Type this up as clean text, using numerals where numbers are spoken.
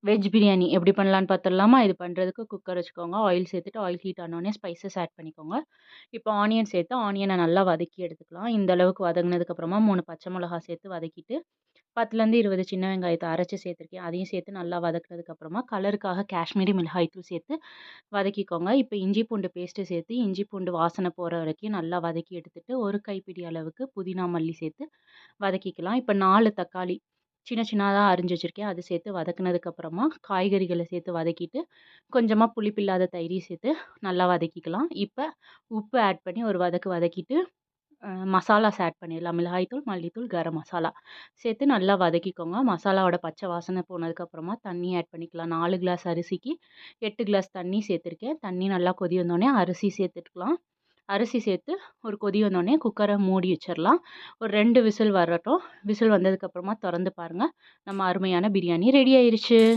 Veg biryani எப்படி பண்ணலான்னு பார்த்துடலாமா? இது பண்ணுறதுக்கு குக்கர் வச்சுக்கோங்க. ஆயில் சேர்த்துட்டு ஆயில் ஹீட் ஆனோனே ஸ்பைசஸ் ஆட் பண்ணிக்கோங்க. இப்போ ஆனியன் சேர்த்து ஆனியன நல்லா வதக்கி எடுத்துக்கலாம். இந்த அளவுக்கு வதங்குனதுக்கப்புறமா 3 பச்சை மிளகா சேர்த்து வதக்கிட்டு 10லேருந்து 20 சின்ன வெங்காயத்த அரைச்சு சேர்த்துருக்கேன். அதையும் சேர்த்து நல்லா வதக்குனதுக்கப்புறமா கலருக்காக காஷ்மீரி மிளகாய் தூள் சேர்த்து வதக்கிக்கோங்க. இப்போ இஞ்சி பூண்டு பேஸ்ட்டு சேர்த்து இஞ்சி பூண்டு வாசனை போற வரைக்கும் நல்லா வதக்கி எடுத்துட்டு, ஒரு கைப்பிடி அளவுக்கு புதினா, மல்லி சேர்த்து வதக்கிக்கலாம். இப்போ 4 தக்காளி சின்ன சின்னதா அரிஞ்சு வச்சிருக்கேன். அது சேர்த்து வதக்குனதுக்கப்புறமா காய்கறிகள சேர்த்து வதக்கிட்டு, கொஞ்சமா புளிப்பில்லாத தயிரையும் சேர்த்து நல்லா வதக்கிக்கலாம். இப்ப உப்பு ஆட் பண்ணி ஒரு வதக்கு வதக்கிட்டு, மசாலாஸ் ஆட் பண்ணிடலாம். மிளகாய்த்தூள், மல்லித்தூள், கரம் மசாலா சேர்த்து நல்லா வதக்கிக்கோங்க. மசாலாவோட பச்சை வாசனை போனதுக்கப்புறமா தண்ணி ஆட் பண்ணிக்கலாம். 4 கிளாஸ் அரிசிக்கு 8 கிளாஸ் தண்ணி சேர்த்துருக்கேன். தண்ணி நல்லா கொதி வந்தோனே அரிசி சேர்த்துக்கலாம். அரிசி சேர்த்து ஒரு கொதி வந்தோனே குக்கர மூடி வச்சிரலாம். ஒரு 2 விசில் வரட்டும். விசில் வந்ததுக்கப்புறமா தொறந்து பாருங்க. நம்ம அருமையான பிரியாணி ரெடி ஆயிருச்சு.